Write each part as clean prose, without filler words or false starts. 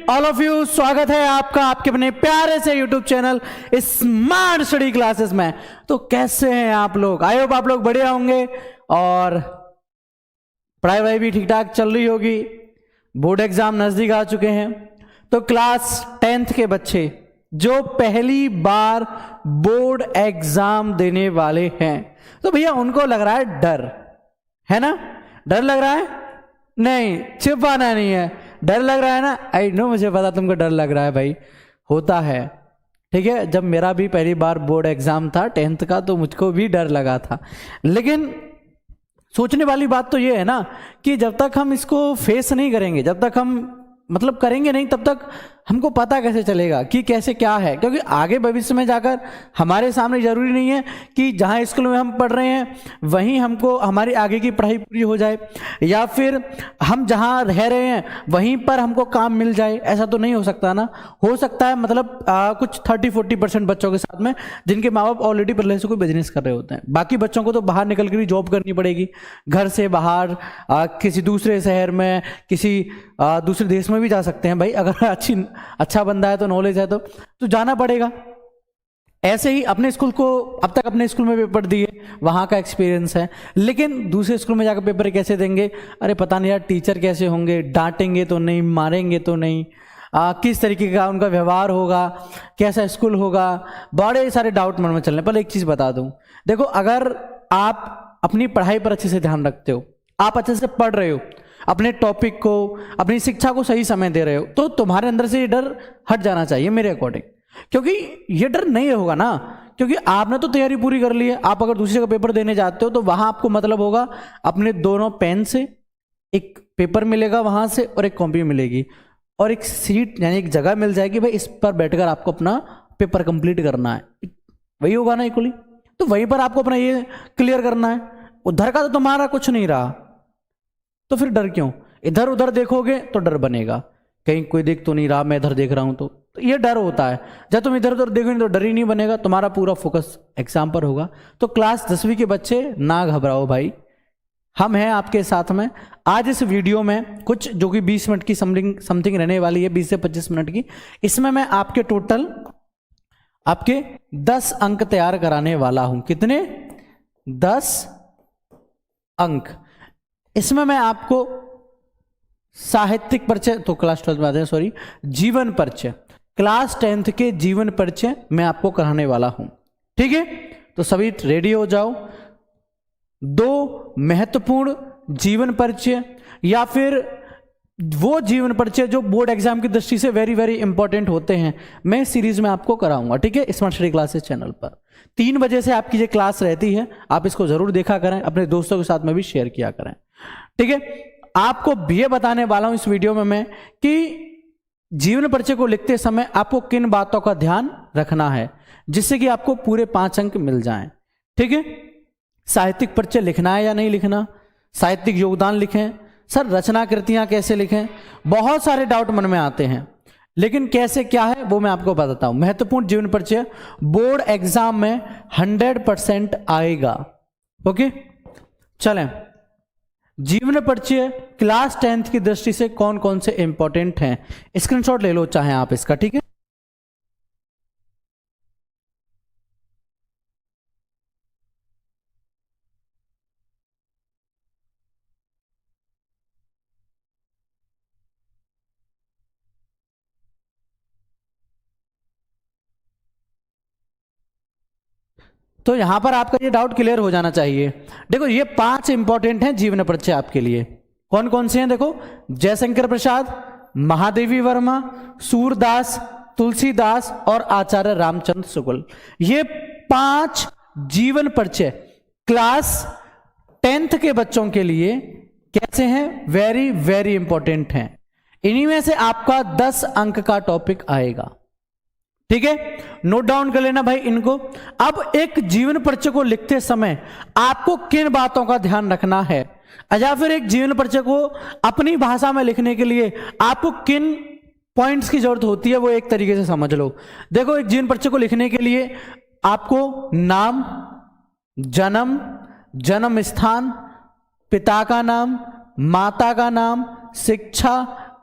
All of you, स्वागत है आपका आपके अपने प्यारे से YouTube channel smart study classes में। तो कैसे हैं आप लोग? आई होप आप लोग बढ़िया होंगे और पढ़ाई भी ठीक ठाक चल रही होगी। बोर्ड एग्जाम नजदीक आ चुके हैं, तो क्लास 10th के बच्चे जो पहली बार बोर्ड एग्जाम देने वाले हैं, तो भैया उनको लग रहा है डर, है ना? डर लग रहा है? नहीं, छिपाना नहीं है, डर लग रहा है ना? आई नो, मुझे पता तुमको डर लग रहा है भाई, होता है, ठीक है। जब मेरा भी पहली बार बोर्ड एग्जाम था 10th का, तो मुझको भी डर लगा था। लेकिन सोचने वाली बात तो ये है ना कि जब तक हम इसको फेस नहीं करेंगे, जब तक हम मतलब करेंगे नहीं, तब तक हमको पता कैसे चलेगा कि कैसे क्या है। क्योंकि आगे भविष्य में जाकर हमारे सामने जरूरी नहीं है कि जहाँ स्कूल में हम पढ़ रहे हैं वहीं हमको हमारी आगे की पढ़ाई पूरी हो जाए, या फिर हम जहाँ रह रहे हैं वहीं पर हमको काम मिल जाए। ऐसा तो नहीं हो सकता ना। हो सकता है मतलब कुछ 30-40% बच्चों के साथ में जिनके माँ बाप ऑलरेडी पहले से कोई बिजनेस कर रहे होते हैं। बाकी बच्चों को तो बाहर निकल कर भी जॉब करनी पड़ेगी, घर से बाहर किसी दूसरे शहर में, किसी दूसरे देश में भी जा सकते हैं भाई। अगर अच्छा बंदा है तो, नॉलेज है तो जाना पड़ेगा। ऐसे ही अपने स्कूल को, अब तक अपने स्कूल में पेपर दिए, वहां का एक्सपीरियंस है, लेकिन दूसरे स्कूल में जाकर पेपर कैसे देंगे? अरे पता नहीं यार, टीचर कैसे होंगे, डांटेंगे तो नहीं, मारेंगे तो नहीं, किस तरीके का उनका व्यवहार होगा, कैसा स्कूल होगा, बड़े सारे डाउट मन में चल रहे हैं। पर एक चीज बता दूं, देखो, अगर आप अपनी पढ़ाई पर अच्छे से ध्यान रखते हो, आप अच्छे से पढ़ रहे हो, अपने टॉपिक को, अपनी शिक्षा को सही समय दे रहे हो, तो तुम्हारे अंदर से ये डर हट जाना चाहिए मेरे अकॉर्डिंग। क्योंकि ये डर नहीं होगा ना, क्योंकि आपने तो तैयारी पूरी कर ली है। आप अगर दूसरे का पेपर देने जाते हो तो वहां आपको मतलब होगा अपने दोनों पेन से, एक पेपर मिलेगा वहां से और एक कॉपी मिलेगी, और एक सीट यानी एक जगह मिल जाएगी भाई, इस पर बैठकर आपको अपना पेपर कंप्लीट करना है। वही होगा ना इक्वली, तो वहीं पर आपको अपना ये क्लियर करना है। उधर का तो तुम्हारा कुछ नहीं रहा, तो फिर डर क्यों? इधर उधर देखोगे तो डर बनेगा, कहीं कोई देख तो नहीं रहा, मैं इधर देख रहा हूं, तो ये डर होता है। जब तुम इधर उधर देखोगे तो डर ही नहीं बनेगा, तुम्हारा पूरा फोकस एग्जाम पर होगा। तो क्लास 10वीं के बच्चे ना घबराओ भाई, हम हैं आपके साथ में। आज इस वीडियो में कुछ जो कि 20 मिनट की समथिंग रहने वाली है, 20 से 25 मिनट की, इसमें मैं आपके टोटल आपके 10 अंक तैयार कराने वाला हूं। कितने? 10 अंक। इसमें मैं आपको साहित्यिक परिचय, तो क्लास 12 में आते हैं, सॉरी, जीवन परिचय, क्लास 10th के जीवन परिचय मैं आपको कराने वाला हूं, ठीक है? तो सभी रेडी हो जाओ। 2 महत्वपूर्ण जीवन परिचय, या फिर वो जीवन परिचय जो बोर्ड एग्जाम की दृष्टि से वेरी वेरी इंपॉर्टेंट होते हैं, मैं सीरीज में आपको कराऊंगा, ठीक है? स्मार्ट स्टडी क्लासेस चैनल पर 3 बजे से आपकी ये क्लास रहती है। आप इसको जरूर देखा करें, अपने दोस्तों के साथ में भी शेयर किया करें, ठीक है? आपको ये बताने वाला हूं इस वीडियो में मैं कि जीवन परिचय को लिखते समय आपको किन बातों का ध्यान रखना है जिससे कि आपको पूरे 5 अंक मिल जाएं, ठीक है? साहित्यिक परिचय लिखना है या नहीं लिखना, साहित्यिक योगदान लिखें, सर रचना कृतियां कैसे लिखें, बहुत सारे डाउट मन में आते हैं, लेकिन कैसे क्या है वो मैं आपको बताता हूं। महत्वपूर्ण जीवन परिचय बोर्ड एग्जाम में 100% आएगा, ओके? चलें, जीवन परिचय क्लास 10th की दृष्टि से कौन कौन से इंपॉर्टेंट हैं, स्क्रीनशॉट ले लो चाहे आप इसका, ठीक है? तो यहां पर आपका ये डाउट क्लियर हो जाना चाहिए। देखो, ये 5 इंपॉर्टेंट हैं जीवन परिचय आपके लिए। कौन कौन से हैं? देखो, जयशंकर प्रसाद, महादेवी वर्मा, सूरदास, तुलसीदास और आचार्य रामचंद्र शुक्ल। ये 5 जीवन परिचय क्लास 10th के बच्चों के लिए कैसे हैं? वेरी वेरी इंपॉर्टेंट हैं। इन्हीं में से आपका 10 अंक का टॉपिक आएगा, ठीक है? नोट डाउन कर लेना भाई इनको। अब एक जीवन परिचय को लिखते समय आपको किन बातों का ध्यान रखना है, या फिर एक जीवन परिचय को अपनी भाषा में लिखने के लिए आपको किन पॉइंट्स की जरूरत होती है, वो एक तरीके से समझ लो। देखो, एक जीवन परिचय को लिखने के लिए आपको नाम, जन्म, जन्म स्थान, पिता का नाम, माता का नाम, शिक्षा,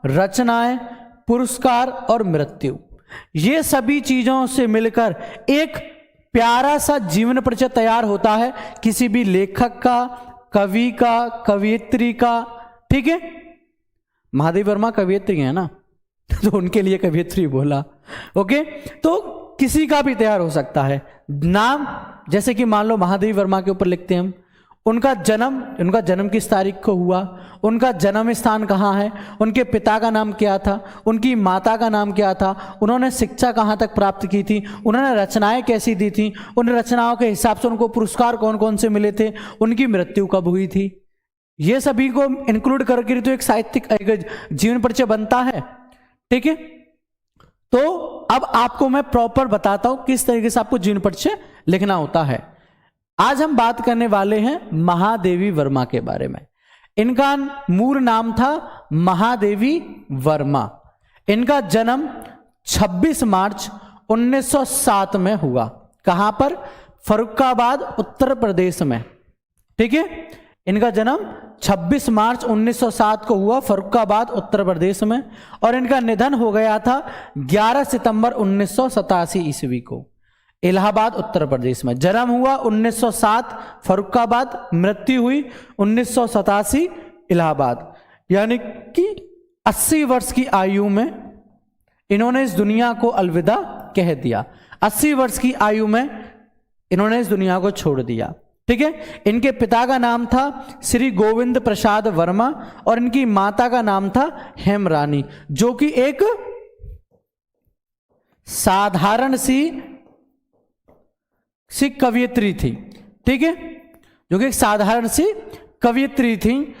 रचनाएं, पुरस्कार और मृत्यु, ये सभी चीजों से मिलकर एक प्यारा सा जीवन परिचय तैयार होता है किसी भी लेखक का, कवि का, कवियत्री का। ठीक है, महादेवी वर्मा कवियत्री है ना, तो उनके लिए कवियत्री बोला। ओके, तो किसी का भी तैयार हो सकता है नाम, जैसे कि मान लो महादेवी वर्मा के ऊपर लिखते हैं हम, उनका जन्म किस तारीख को हुआ, उनका जन्म स्थान कहाँ है, उनके पिता का नाम क्या था, उनकी माता का नाम क्या था, उन्होंने शिक्षा कहाँ तक प्राप्त की थी, उन्होंने रचनाएं कैसी दी थी, उन रचनाओं के हिसाब से उनको पुरस्कार कौन कौन से मिले थे, उनकी मृत्यु कब हुई थी, ये सभी को इंक्लूड करके तो एक साहित्यिक जीवन परिचय बनता है। ठीक है, तो अब आपको मैं प्रॉपर बताता हूं किस तरीके से आपको जीवन परिचय लिखना होता है। आज हम बात करने वाले हैं महादेवी वर्मा के बारे में। इनका मूल नाम था महादेवी वर्मा। इनका जन्म 26 मार्च 1907 में हुआ। कहां पर? फर्रुखाबाद, उत्तर प्रदेश में। ठीक है, इनका जन्म 26 मार्च 1907 को हुआ, फर्रुखाबाद, उत्तर प्रदेश में। और इनका निधन हो गया था 11 सितंबर 1987 ईस्वी को, इलाहाबाद, उत्तर प्रदेश में। जन्म हुआ 1907 फर्रुखाबाद, मृत्यु हुई 1987 इलाहाबाद। यानी कि 80 वर्ष की आयु में इन्होंने इस दुनिया को अलविदा कह दिया। 80 वर्ष की आयु में इन्होंने इस दुनिया को छोड़ दिया। ठीक है, इनके पिता का नाम था श्री गोविंद प्रसाद वर्मा और इनकी माता का नाम था हेमरानी, जो कि एक साधारण सी कवियत्री थी। ठीक है, जो कि एक साधारण सी कवियत्री थी।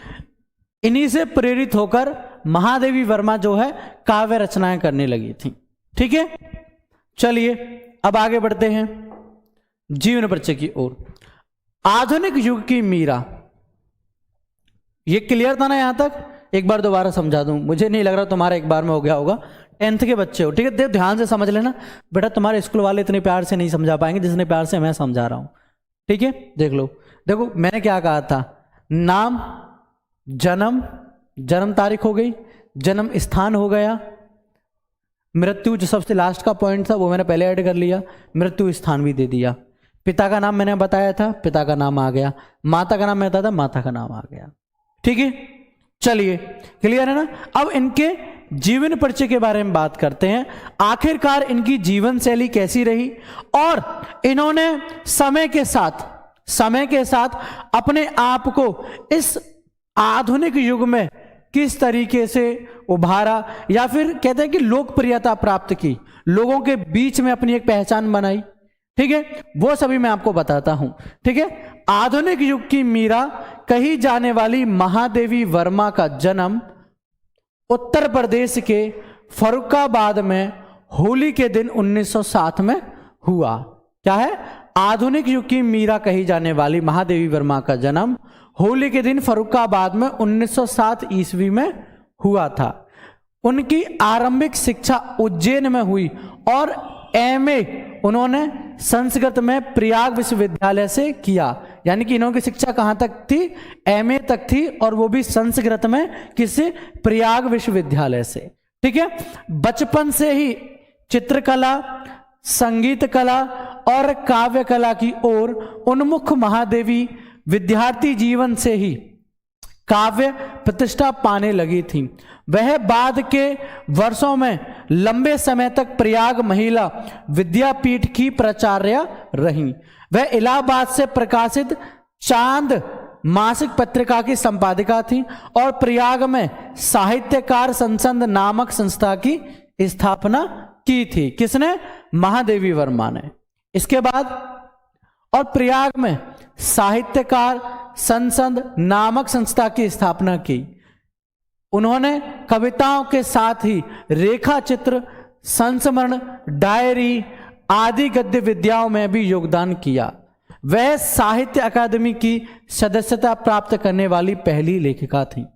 इन्हीं से प्रेरित होकर महादेवी वर्मा जो है काव्य रचनाएं करने लगी थी। ठीक है, चलिए अब आगे बढ़ते हैं जीवन परिचय की ओर। आधुनिक युग की मीरा, ये क्लियर था ना यहां तक? एक बार दोबारा समझा दूं, मुझे नहीं लग रहा तुम्हारा एक बार में हो गया होगा। 10th के बच्चे हो, ठीक है, ध्यान से समझ लेना बेटा, तुम्हारे स्कूल वाले इतने प्यार से नहीं समझा पाएंगे जितने प्यार से मैं समझा रहा हूं। ठीक है, देख लो, देखो मैंने क्या कहा था, नाम, जन्म तारीख हो गई, जन्म स्थान हो गया, मृत्यु जो सबसे लास्ट का पॉइंट था वो मैंने पहले ऐड कर लिया, मृत्यु स्थान भी दे दिया। पिता का नाम मैंने बताया था, पिता का नाम आ गया। माता का नाम मैं बताया था, माता का नाम आ गया। ठीक है, चलिए क्लियर है ना? अब इनके जीवन परिचय के बारे में बात करते हैं। आखिरकार इनकी जीवन शैली कैसी रही और इन्होंने समय के साथ अपने आप को इस आधुनिक युग में किस तरीके से उभारा, या फिर कहते हैं कि लोकप्रियता प्राप्त की, लोगों के बीच में अपनी एक पहचान बनाई। ठीक है, वो सभी मैं आपको बताता हूं। ठीक है, आधुनिक युग की मीरा कही जाने वाली महादेवी वर्मा का जन्म उत्तर प्रदेश के फर्रुखाबाद में होली के दिन 1907 में हुआ। क्या है? आधुनिक युग की मीरा कही जाने वाली महादेवी वर्मा का जन्म होली के दिन फर्रुखाबाद में 1907 ईस्वी में हुआ था। उनकी आरंभिक शिक्षा उज्जैन में हुई और एमए उन्होंने संस्कृत में प्रयाग विश्वविद्यालय से किया। यानी कि इन्होंने शिक्षा कहां तक थी? एमए तक थी, और वो भी संस्कृत में, किससे? प्रयाग विश्वविद्यालय से। ठीक है, बचपन से ही चित्रकला, संगीत कला और काव्य कला की ओर उन्मुख महादेवी विद्यार्थी जीवन से ही काव्य प्रतिष्ठा पाने लगी थी। वह बाद के वर्षों में लंबे समय तक प्रयाग महिला विद्यापीठ की प्राचार्य रहीं। वह इलाहाबाद से प्रकाशित चांद मासिक पत्रिका की संपादिका थी और प्रयाग में साहित्यकार संसद नामक संस्था की स्थापना की थी। किसने? महादेवी वर्मा ने। इसके बाद और प्रयाग में साहित्यकार संसद नामक संस्था की स्थापना की। उन्होंने कविताओं के साथ ही रेखा चित्र, संस्मरण, डायरी आदि गद्य विद्याओं में भी योगदान किया। वह साहित्य अकादमी की सदस्यता प्राप्त करने वाली पहली लेखिका थी।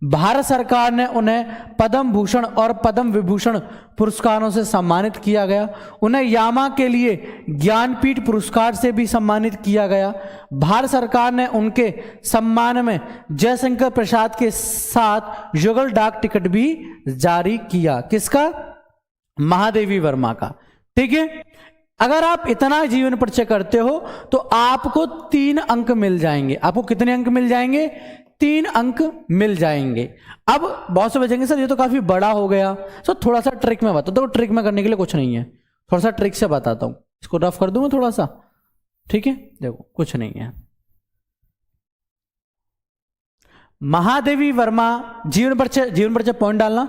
भारत सरकार ने उन्हें पद्म भूषण और पद्म विभूषण पुरस्कारों से सम्मानित किया गया। उन्हें यामा के लिए ज्ञानपीठ पुरस्कार से भी सम्मानित किया गया। भारत सरकार ने उनके सम्मान में जयशंकर प्रसाद के साथ युगल डाक टिकट भी जारी किया। किसका? महादेवी वर्मा का। ठीक है, अगर आप इतना जीवन परिचय करते हो तो आपको 3 अंक मिल जाएंगे। आपको कितने अंक मिल जाएंगे? 3 अंक मिल जाएंगे। अब बहुत से बचेंगे सर ये तो काफी बड़ा हो गया, सर थोड़ा सा ट्रिक में बता दो। ट्रिक में करने के लिए कुछ नहीं है, थोड़ा सा ट्रिक से बताता हूं। इसको रफ कर दूं मैं थोड़ा सा, ठीक है? देखो कुछ नहीं है। महादेवी वर्मा जीवन परिचय पॉइंट डालना।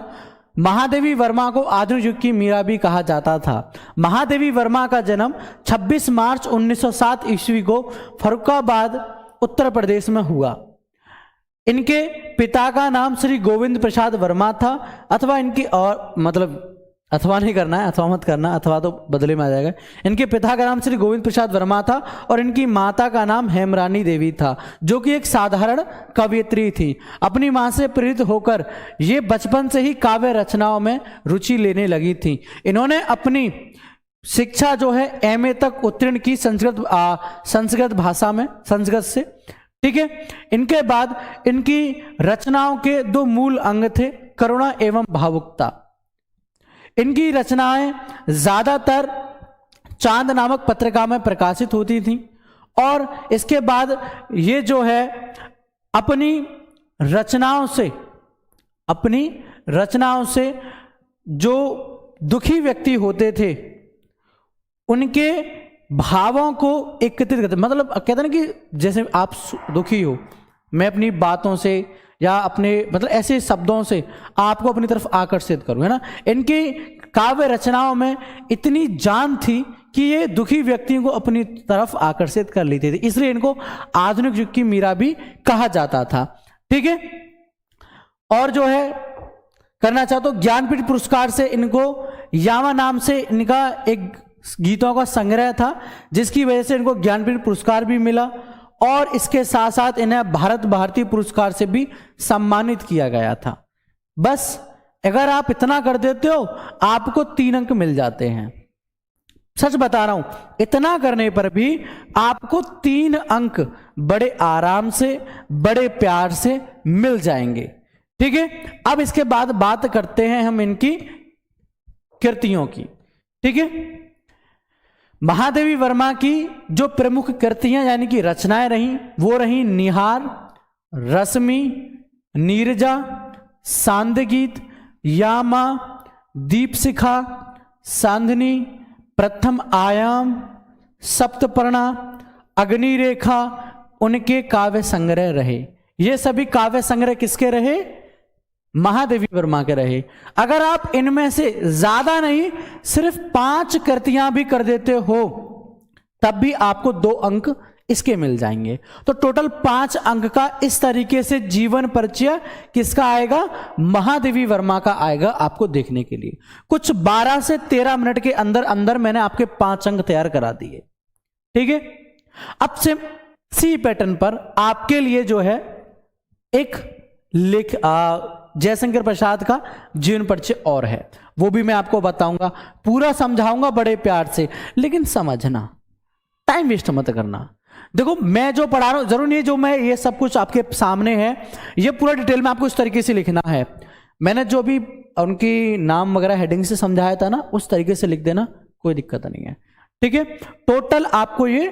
महादेवी वर्मा को आधुनिक युग की मीरा भी कहा जाता था। महादेवी वर्मा का जन्म 26 मार्च 1907 ईस्वी को फर्रुखाबाद उत्तर प्रदेश में हुआ। इनके पिता का नाम श्री गोविंद प्रसाद वर्मा था, अथवा इनकी और मतलब अथवा नहीं करना है, अथवा मत करना, अथवा तो बदले में आ जाएगा। इनके पिता का नाम श्री गोविंद प्रसाद वर्मा था और इनकी माता का नाम हेमरानी देवी था, जो कि एक साधारण कवयित्री थी। अपनी मां से प्रेरित होकर ये बचपन से ही काव्य रचनाओं में रुचि लेने लगी थी। इन्होंने अपनी शिक्षा जो है एमए तक उत्तीर्ण की संस्कृत भाषा में, संस्कृत से। ठीक है, इनके बाद इनकी रचनाओं के 2 मूल अंग थे, करुणा एवं भावुकता। इनकी रचनाएं ज्यादातर चांद नामक पत्रिका में प्रकाशित होती थीं और इसके बाद ये जो है अपनी रचनाओं से जो दुखी व्यक्ति होते थे उनके भावों को एकत्रित करते। मतलब कहते हैं ना कि जैसे आप दुखी हो, मैं अपनी बातों से या अपने मतलब ऐसे शब्दों से आपको अपनी तरफ आकर्षित करूं, है ना। इनकी काव्य रचनाओं में इतनी जान थी कि ये दुखी व्यक्तियों को अपनी तरफ आकर्षित कर लेते थे, इसलिए इनको आधुनिक युग की मीरा भी कहा जाता था। ठीक है, और जो है करना चाहता हूं, ज्ञानपीठ पुरस्कार से इनको यामा नाम से इनका एक गीतों का संग्रह था, जिसकी वजह से इनको ज्ञानपीठ पुरस्कार भी मिला और इसके साथ साथ इन्हें भारत भारती पुरस्कार से भी सम्मानित किया गया था। बस अगर आप इतना कर देते हो आपको 3 अंक मिल जाते हैं। सच बता रहा हूं, इतना करने पर भी आपको 3 अंक बड़े आराम से, बड़े प्यार से मिल जाएंगे। ठीक है, अब इसके बाद बात करते हैं हम इनकी कृतियों की। ठीक है, महादेवी वर्मा की जो प्रमुख कृतियां यानी कि रचनाएं रहीं वो रहीं निहार, रश्मि, नीरजा, सांध्य गीत, यामा, दीपशिखा, सांधनी, प्रथम आयाम, सप्तपर्णा, अग्निरेखा उनके काव्य संग्रह रहे। ये सभी काव्य संग्रह किसके रहे? महादेवी वर्मा के रहे। अगर आप इनमें से ज्यादा नहीं सिर्फ 5 कृतियां भी कर देते हो तब भी आपको 2 अंक इसके मिल जाएंगे। तो टोटल 5 अंक का इस तरीके से जीवन परिचय किसका आएगा? महादेवी वर्मा का आएगा आपको देखने के लिए। कुछ 12 से 13 मिनट के अंदर अंदर मैंने आपके 5 अंक तैयार करा दिए। ठीक है, अब से सी पैटर्न पर आपके लिए जो है एक जयशंकर प्रसाद का जीवन परिचय और है, वो भी मैं आपको बताऊंगा, पूरा समझाऊंगा बड़े प्यार से, लेकिन समझना, टाइम वेस्ट मत करना। देखो मैं जो पढ़ा रहा हूं जरूर नहीं जो मैं ये सब कुछ आपके सामने है ये पूरा डिटेल में आपको इस तरीके से लिखना है। मैंने जो भी उनकी नाम वगैरह हेडिंग से समझाया था ना उस तरीके से लिख देना, कोई दिक्कत नहीं है। ठीक है, टोटल आपको ये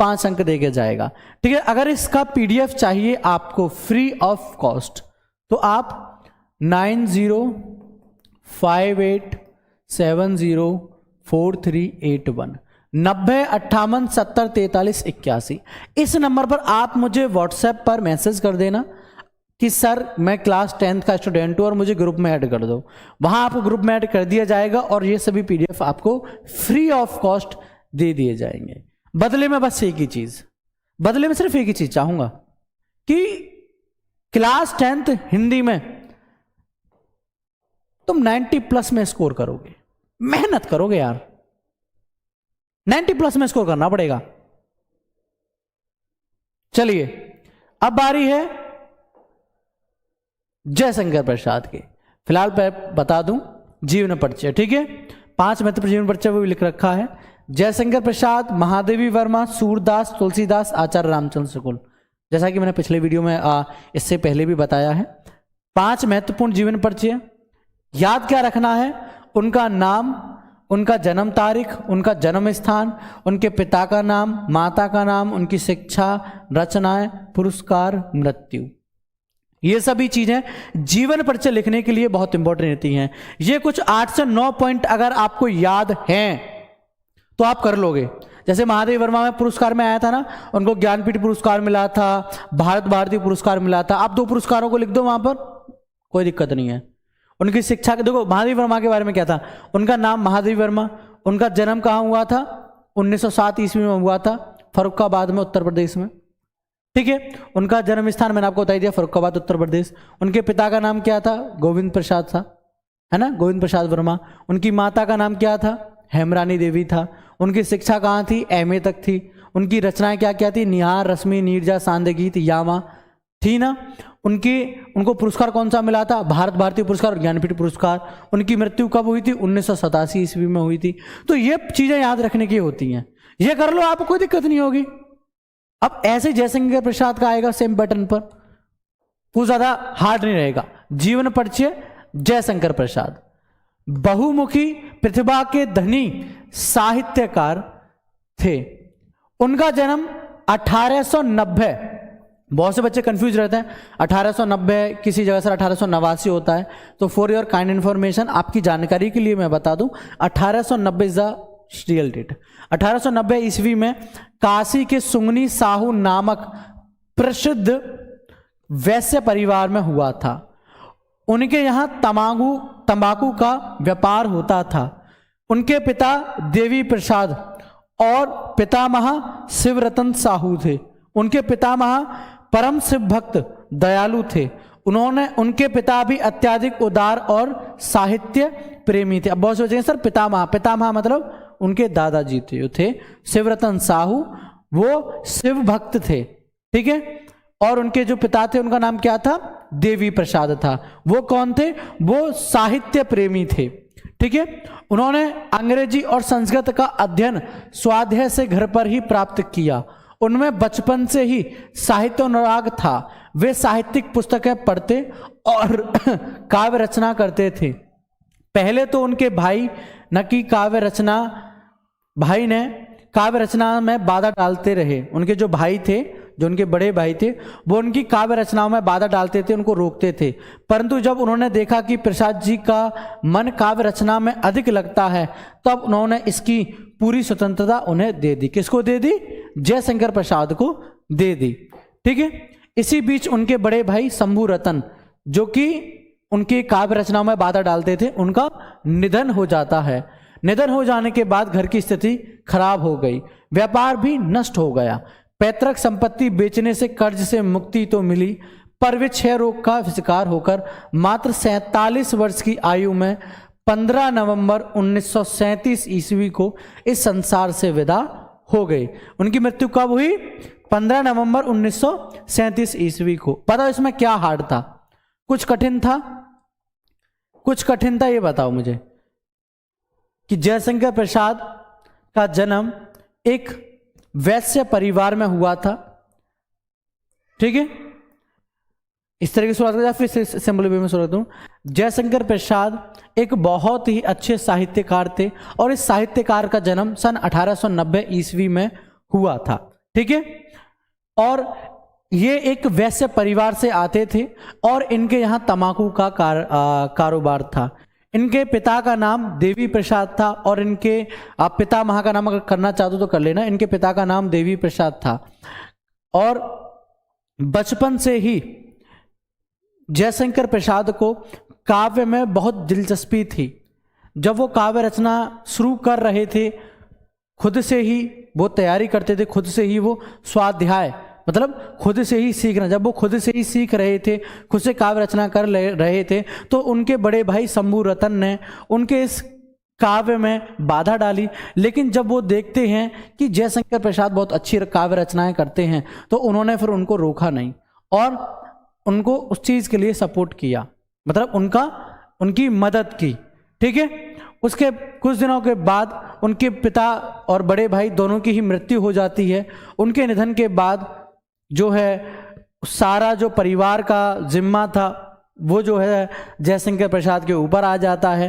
5 अंक देके जाएगा। ठीक है, अगर इसका PDF चाहिए आपको फ्री ऑफ कॉस्ट तो आप 9058704381 9058704381 इस नंबर पर आप मुझे व्हाट्सएप पर मैसेज कर देना कि सर मैं क्लास 10th का स्टूडेंट हूं और मुझे ग्रुप में ऐड कर दो। वहां आपको ग्रुप में ऐड कर दिया जाएगा और ये सभी PDF आपको फ्री ऑफ कॉस्ट दे दिए जाएंगे। बदले में बस एक ही चीज, बदले में सिर्फ एक ही चीज चाहूंगा कि क्लास 10th हिंदी में तुम 90+ में स्कोर करोगे, मेहनत करोगे यार, 90+ में स्कोर करना पड़ेगा। चलिए अब बारी है जयशंकर प्रसाद के। फिलहाल बता दूं जीवन परिचय, ठीक है। 5 महत्वपूर्ण जीवन परिचय वो भी लिख रखा है। जयशंकर प्रसाद, महादेवी वर्मा, सूरदास, तुलसीदास, आचार्य रामचंद्र शुक्ल, जैसा कि मैंने पिछले वीडियो में इससे पहले भी बताया है। 5 महत्वपूर्ण जीवन परिचय। याद क्या रखना है? उनका नाम, उनका जन्म तारीख, उनका जन्म स्थान, उनके पिता का नाम, माता का नाम, उनकी शिक्षा, रचनाएं, पुरस्कार, मृत्यु, ये सभी चीजें जीवन परिचय लिखने के लिए बहुत इंपॉर्टेंट रहती हैं। ये कुछ 8 से 9 पॉइंट अगर आपको याद हैं तो आप कर लोगे। जैसे महादेवी वर्मा में पुरस्कार में आया था ना, उनको ज्ञानपीठ पुरस्कार मिला था, भारत भारती पुरस्कार मिला था। आप 2 पुरस्कारों को लिख दो वहां पर, कोई दिक्कत नहीं है। उनकी शिक्षा, देखो महादेवी वर्मा के बारे में क्या था, उनका नाम महादेवी वर्मा, उनका जन्म कहाँ हुआ था, 1907 ईस्वी में हुआ था, फर्रुखाबाद में, उत्तर प्रदेश में, ठीक है। उनका जन्म स्थान मैंने आपको बता दिया, फर्रुखाबाद, उत्तर प्रदेश। उनके पिता का नाम क्या था? गोविंद प्रसाद था, है ना, गोविंद प्रसाद वर्मा। उनकी माता का नाम क्या था? हेमरानी देवी था। उनकी शिक्षा कहाँ थी? MA तक थी। उनकी रचनाएं क्या क्या थी? निहार, रश्मि, नीरजा, सांध्य गीत, यामा, थी ना। उनको पुरस्कार कौन सा मिला था? भारत भारतीय पुरस्कार और ज्ञानपीठ पुरस्कार। उनकी मृत्यु कब हुई थी? 1987 ईस्वी में हुई थी। तो ये चीजें याद रखने की होती हैं, ये कर लो, आपको कोई दिक्कत नहीं होगी। अब ऐसे जयशंकर प्रसाद का आएगा सेम पैटर्न पर, कुछ ज्यादा हार्ड नहीं रहेगा। जीवन परिचय जयशंकर प्रसाद, बहुमुखी प्रतिभा के धनी साहित्यकार थे। उनका जन्म 1890, बहुत से बच्चे कंफ्यूज रहते हैं, 1890 किसी जगह से 1889 होता है। तो फॉर योर काइंड इंफॉर्मेशन, आपकी जानकारी के लिए मैं बता दूं, 1890 इज द रियल डेट। 1890 ईस्वी में काशी के सुंगनी साहू नामक प्रसिद्ध वैश्य परिवार में हुआ था। उनके यहाँ तंबाकू का व्यापार होता था। उनके पिता देवी प्रसाद और पितामह शिवरतन साहू थे। उनके पितामह परम शिव भक्त दयालु थे। उनके पिता भी अत्यधिक उदार और साहित्य प्रेमी थे। अब बहुत सोचेंगे सर पितामह मतलब उनके दादाजी थे शिवरतन साहू, वो शिव भक्त थे, ठीक है। और उनके जो पिता थे उनका नाम क्या था? देवी प्रसाद था। वो कौन थे? वो साहित्य प्रेमी थे, ठीक है। उन्होंने अंग्रेजी और संस्कृत का अध्ययन स्वाध्याय से घर पर ही प्राप्त किया। उनमें बचपन से ही साहित्य अनुराग था। वे साहित्यिक पुस्तकें पढ़ते और काव्य रचना करते थे। पहले तो उनके भाई ने काव्य रचना में बाधा डालते रहे। उनके जो भाई थे, जो उनके बड़े भाई थे, वो उनकी काव्य रचनाओं में बाधा डालते थे, उनको रोकते थे। परंतु जब उन्होंने देखा कि प्रसाद जी का मन काव्य रचना में अधिक लगता है, तब उन्होंने इसकी पूरी स्वतंत्रता उन्हें दे दी। किसको दे दी? जयशंकर प्रसाद को दे दी, ठीक है। इसी बीच उनके बड़े भाई शंभू रतन, जो कि उनकी काव्य रचनाओं में बाधा डालते थे, उनका निधन हो जाता है। निधन हो जाने के बाद घर की स्थिति खराब हो गई, व्यापार भी नष्ट हो गया। पैतृक संपत्ति बेचने से कर्ज से मुक्ति तो मिली, पर वे क्षय रोग का शिकार होकर मात्र 47 वर्ष की आयु में 15 नवंबर 1937 ईस्वी को इस संसार से विदा हो गए। उनकी मृत्यु कब हुई? 15 नवंबर 1937 ईस्वी को। पता इसमें क्या हार्ड था? कुछ कठिन था? कुछ कठिन था, ये बताओ मुझे। कि जयशंकर प्रसाद का जन्म एक वैश्य परिवार में हुआ था, ठीक है। इस तरह की शुरुआत करें, फिर सिंपल वे में शुरुआत करूं। जयशंकर प्रसाद एक बहुत ही अच्छे साहित्यकार थे और इस साहित्यकार का जन्म सन 1890 ईस्वी में हुआ था, ठीक है। और ये एक वैश्य परिवार से आते थे और इनके यहाँ तंबाकू का कारोबार था। इनके पिता का नाम देवी प्रसाद था और इनके आप पितामह का नाम अगर करना चाहते हो तो कर लेना। इनके पिता का नाम देवी प्रसाद था और बचपन से ही जयशंकर प्रसाद को काव्य में बहुत दिलचस्पी थी। जब वो काव्य रचना शुरू कर रहे थे, खुद से ही वो तैयारी करते थे, खुद से ही वो स्वाध्याय मतलब खुद से ही सीखना। जब वो खुद से ही सीख रहे थे, खुद से काव्य रचना कर रहे थे, तो उनके बड़े भाई शंभू रतन ने उनके इस काव्य में बाधा डाली। लेकिन जब वो देखते हैं कि जयशंकर प्रसाद बहुत अच्छी काव्य रचनाएं करते हैं, तो उन्होंने फिर उनको रोका नहीं और उनको उस चीज के लिए सपोर्ट किया, मतलब उनकी मदद की। ठीक है, उसके कुछ दिनों के बाद उनके पिता और बड़े भाई दोनों की ही मृत्यु हो जाती है। उनके निधन के बाद जो है सारा जो परिवार का जिम्मा था वो जो है जयशंकर प्रसाद के ऊपर आ जाता है।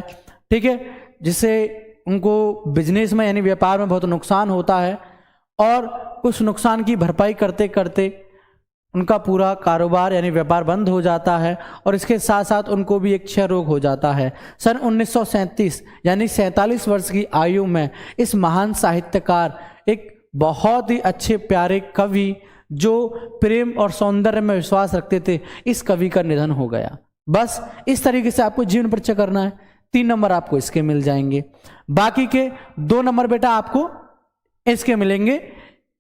ठीक है, जिससे उनको बिजनेस में यानी व्यापार में बहुत नुकसान होता है और उस नुकसान की भरपाई करते करते उनका पूरा कारोबार यानी व्यापार बंद हो जाता है और इसके साथ साथ उनको भी एक क्षय रोग हो जाता है। सन 1937 यानी 47 वर्ष की आयु में इस महान साहित्यकार, एक बहुत ही अच्छे प्यारे कवि जो प्रेम और सौंदर्य में विश्वास रखते थे, इस कवि का निधन हो गया। बस इस तरीके से आपको जीवन परिचय करना है। 3 नंबर आपको इसके मिल जाएंगे, बाकी के 2 नंबर बेटा आपको इसके मिलेंगे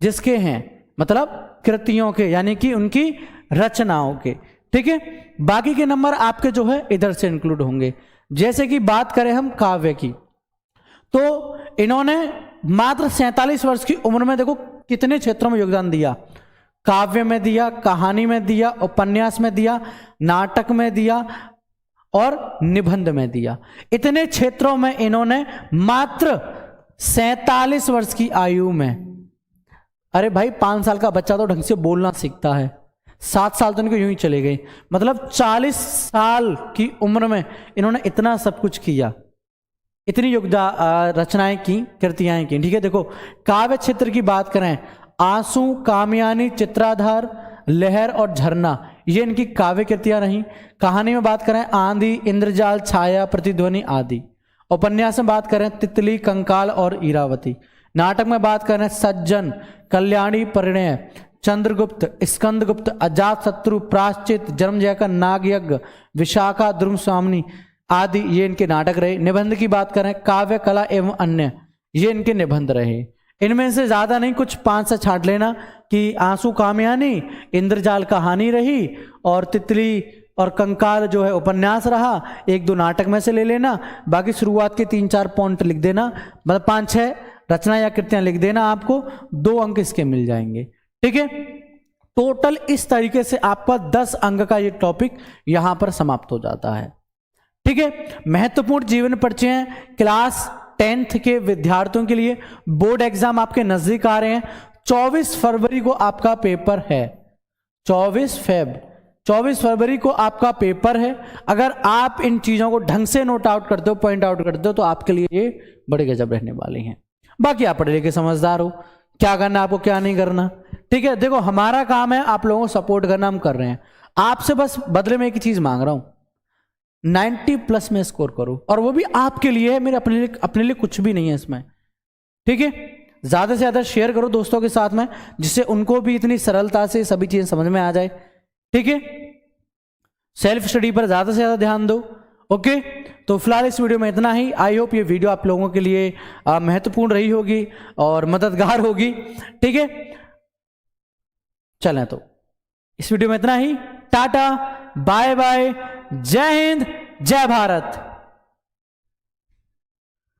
जिसके हैं मतलब कृतियों के यानी कि उनकी रचनाओं के। ठीक है, बाकी के नंबर आपके जो है इधर से इंक्लूड होंगे। जैसे कि बात करें हम काव्य की, तो इन्होंने मात्र 47 वर्ष की उम्र में देखो कितने क्षेत्रों में योगदान दिया। काव्य में दिया, कहानी में दिया, उपन्यास में दिया, नाटक में दिया और निबंध में दिया। इतने क्षेत्रों में इन्होंने मात्र 47 वर्ष की आयु में, अरे भाई 5 साल का बच्चा तो ढंग से बोलना सीखता है, 7 साल तो इनको यूं ही चले गए, मतलब 40 साल की उम्र में इन्होंने इतना सब कुछ किया, इतनी योगदान रचनाएं की, कृतियां की। ठीक है, देखो काव्य क्षेत्र की बात करें, आंसू, कामयानी, चित्राधार, लहर और झरना, ये इनकी काव्य कृतियां रही। कहानी में बात करें आंधी, इंद्रजाल, छाया, प्रतिध्वनि आदि। उपन्यास में बात करें तितली, कंकाल और इरावती। नाटक में बात करें सज्जन, कल्याणी, परिणय, चंद्रगुप्त, स्कंदगुप्त, अजात शत्रु, प्राश्चित, जन्मजय का नागयज्ञ, विशाखा, ध्रुव स्वामिनी आदि, ये इनके नाटक रहे। निबंध की बात करें काव्य, कला एवं अन्य, ये इनके निबंध रहे। इनमें से ज्यादा नहीं, कुछ 5 से छांट लेना कि आंसू कामयानी, इंद्रजाल कहानी रही और तितली और कंकाल जो है उपन्यास रहा, 1-2 नाटक में से ले लेना, बाकी शुरुआत के 3-4 पॉइंट लिख देना, मतलब 5-6 रचना या कृतियां लिख देना, आपको 2 अंक इसके मिल जाएंगे। ठीक है, टोटल इस तरीके से आपका 10 अंक का ये टॉपिक यहां पर समाप्त हो जाता है। ठीक है, महत्वपूर्ण जीवन परिचय क्लास 10th के विद्यार्थियों के लिए बोर्ड एग्जाम आपके नजदीक आ रहे हैं। 24 फरवरी को आपका पेपर है, 24 फरवरी को आपका पेपर है। अगर आप इन चीजों को ढंग से नोट आउट करते हो, पॉइंट आउट करते हो, तो आपके लिए ये बड़े गजब रहने वाले हैं। बाकी आप पढ़े लिखे समझदार हो, क्या करना आपको क्या नहीं करना। ठीक है, देखो हमारा काम है आप लोगों को सपोर्ट करना, हम कर रहे हैं। आपसे बस बदले में एक ही चीज मांग रहा हूं, 90+ में स्कोर करो, और वो भी आपके लिए है, मेरे अपने लिए कुछ भी नहीं है इसमें। ठीक है, ज्यादा से ज्यादा शेयर करो दोस्तों के साथ में, जिससे उनको भी इतनी सरलता से सभी चीजें समझ में आ जाए। ठीक है, सेल्फ स्टडी पर ज्यादा से ज्यादा ध्यान दो। ओके, तो फिलहाल इस वीडियो में इतना ही। आई होप ये वीडियो आप लोगों के लिए महत्वपूर्ण रही होगी और मददगार होगी। ठीक है, चलें तो इस वीडियो में इतना ही। टाटा, बाय बाय, जय हिंद, जय भारत।